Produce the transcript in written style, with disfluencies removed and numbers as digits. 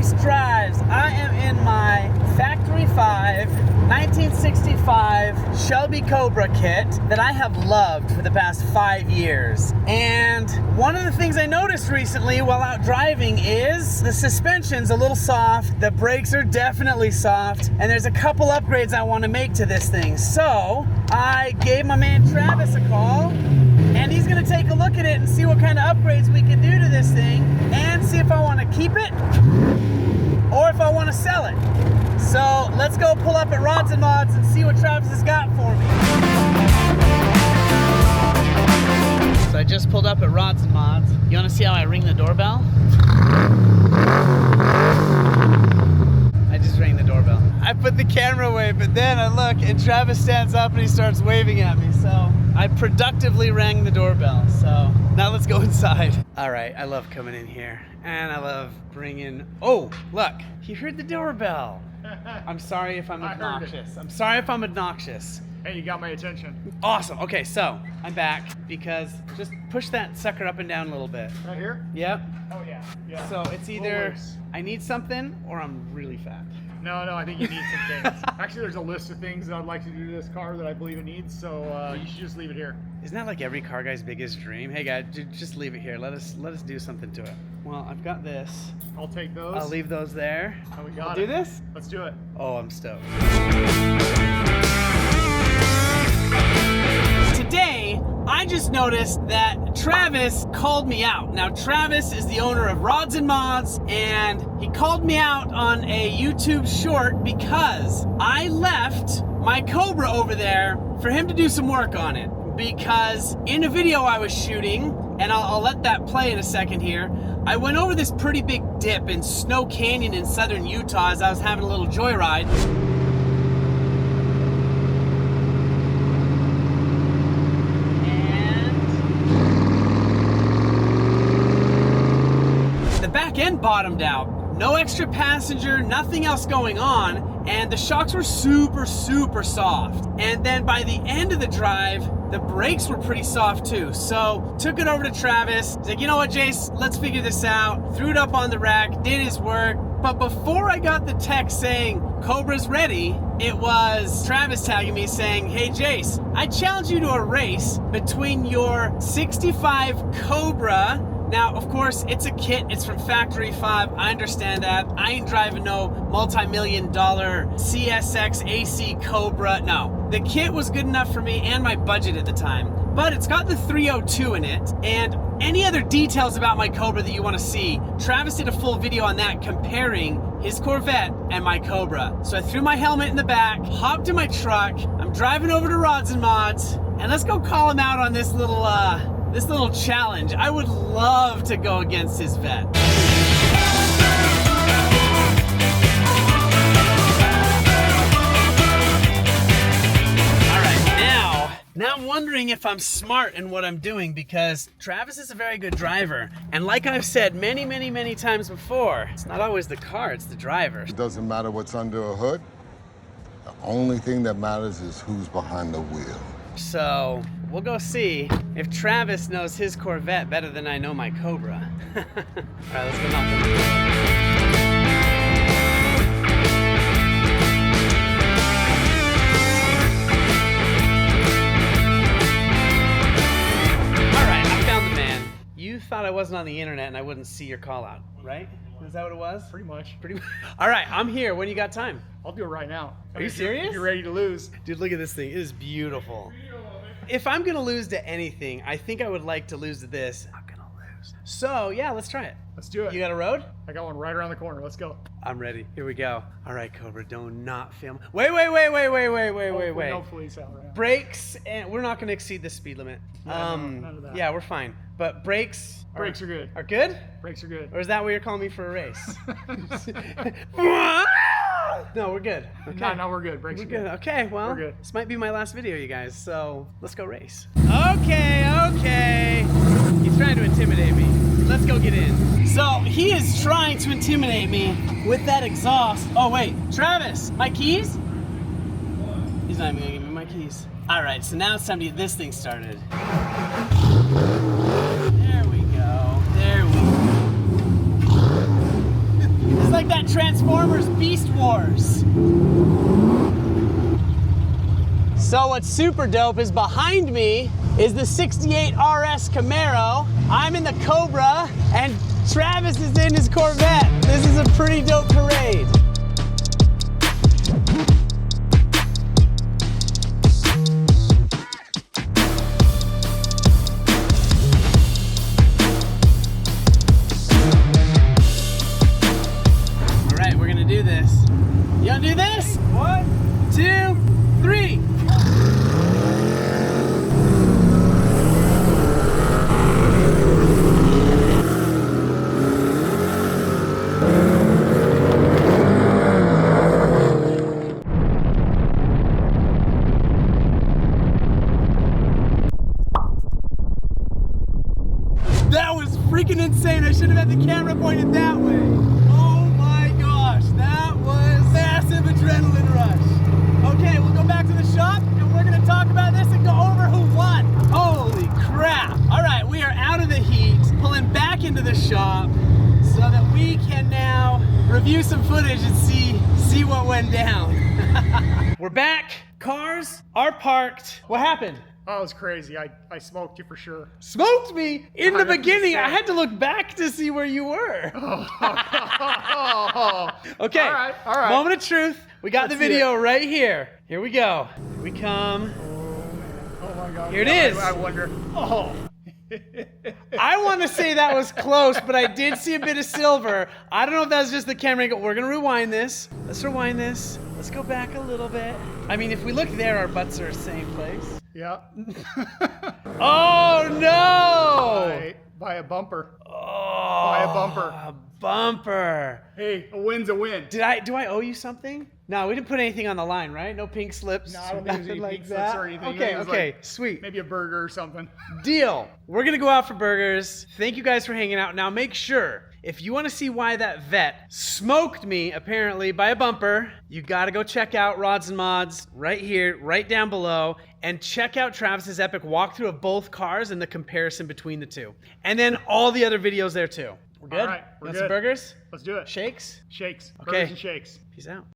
Jace Drives. I am in my Factory 5 1965 Shelby Cobra kit that I have loved for the past 5 years. And one of the things I noticed recently while out driving is the suspension's a little soft, the brakes are definitely soft, and there's a couple upgrades I want to make to this thing. So I gave my man Travis a call, and he's gonna take a look at it and see what kind of upgrades we can do to this thing and see if I want to keep it or if I want to sell it. So let's go pull up at RodsnMods and see what Travis has got for me. So I just pulled up at RodsnMods. You want to see how I ring the doorbell? I just rang the doorbell. I put the camera away, but then I look and Travis stands up and he starts waving at me. So I productively rang the doorbell. So now let's go inside. All right, I love coming in here and I love bringing, oh, look, he heard the doorbell. I'm sorry if I'm obnoxious. I'm sorry if I'm obnoxious. Hey, you got my attention. Awesome. Okay, so I'm back because just push that sucker up and down a little bit. Right here? Yep. Oh, yeah. Yeah. So it's either I need something or I'm really fat. No, I think you need some things. Actually, there's a list of things that I'd like to do to this car that I believe it needs, so you should just leave it here. Isn't that like every car guy's biggest dream? Hey guys, just leave it here. Let us do something to it. Well, I've got this. I'll take those. I'll leave those there. Oh, we got it. Do this? Let's do it. Oh, I'm stoked. Today, I just noticed that Travis called me out. Now, Travis is the owner of RodsnMods, and he called me out on a YouTube short because I left my Cobra over there for him to do some work on it. Because in a video I was shooting, and I'll let that play in a second here, I went over this pretty big dip in Snow Canyon in southern Utah as I was having a little joyride. Back end bottomed out. No extra passenger, nothing else going on, and the shocks were super soft. And then by the end of the drive, the brakes were pretty soft too. So took it over to Travis. He's like, you know what, Jace, let's figure this out. Threw it up on the rack, did his work. But before I got the text saying Cobra's ready, it was Travis tagging me saying, hey Jace, I challenge you to a race between your 65 Cobra. Now, of course, it's a kit, it's from Factory 5, I understand that. I ain't driving no multi-million-dollar CSX AC Cobra, no. The kit was good enough for me and my budget at the time. But it's got the 302 in it, and any other details about my Cobra that you want to see, Travis did a full video on that comparing his Corvette and my Cobra. So I threw my helmet in the back, hopped in my truck, I'm driving over to RodsnMods, and let's go call him out on this little challenge. I would love to go against his vet. Now I'm wondering if I'm smart in what I'm doing because Travis is a very good driver. And like I've said many times before, it's not always the car, it's the driver. It doesn't matter what's under a hood. The only thing that matters is who's behind the wheel. So we'll go see if Travis knows his Corvette better than I know my Cobra. All right, let's go knock on the door. You thought I wasn't on the internet and I wouldn't see your call out, right? Is that what it was? Pretty much. All right, I'm here. When you got time? I'll do it right now. Are you serious? You're ready to lose. Dude, look at this thing. It is beautiful. If I'm going to lose to anything, I think I would like to lose to this. I'm going to lose. So, yeah, let's try it. Let's do it. You got a road? I got one right around the corner. Let's go. I'm ready. Here we go. All right, Cobra, don't not film. Wait. No police out right now. Brakes, and we're not going to exceed the speed limit. None of that. Yeah, we're fine. But brakes are good. Are good? Brakes are good. Or is that what you're calling me for a race? No, we're good. Okay. No, we're good. Brakes are good. Okay, well, we're good. This might be my last video, you guys, so let's go race. Okay. He's trying to intimidate me. Let's go get in. So he is trying to intimidate me with that exhaust. Oh wait, Travis, my keys? He's not even gonna give me my keys. All right, so now it's time to get this thing started. There we go. like that Transformers Beast Wars. So what's super dope is behind me is the 68 RS Camaro. I'm in the Cobra and Travis is in his Corvette. This is a pretty dope parade. All right, we're gonna do this. You gonna do this? 1, 2, 3. That was freaking insane. I should have had the camera pointed that way. Oh my gosh, that was massive adrenaline rush. Okay, we'll go back to the shop and we're gonna talk about this and go over who won. Holy crap. All right, we are out of the heat, pulling back into the shop so that we can now review some footage and see what went down. We're back, cars are parked. What happened? Oh, it was crazy. I smoked you for sure. Smoked me in the 100%. beginning. I had to look back to see where you were. Okay. All right. Moment of truth. We got Let's the video right here. Here we go. Here we come. Oh my God. Here it is. I wonder. Oh. I want to say that was close, but I did see a bit of silver. I don't know if that's just the camera angle. We're gonna rewind this. Let's rewind this. Let's go back a little bit. I mean, if we look there, our butts are the same place. Yeah. Oh no! By a bumper. Oh, By a bumper. A bumper. Hey, a win's a win. Do I owe you something? No, we didn't put anything on the line, right? No pink slips. No, I don't think there's any like pink slips that. or anything. Okay, It was okay, like sweet. Maybe a burger or something. Deal. We're gonna go out for burgers. Thank you guys for hanging out. Now make sure, if you want to see why that vet smoked me, apparently, by a bumper, you gotta go check out RodsnMods right here, right down below, and check out Travis's epic walkthrough of both cars and the comparison between the two. And then all the other videos there too. We're good? All right, we're Want good. some burgers? Let's do it. Shakes? Shakes. Okay. Burgers and shakes. Peace out.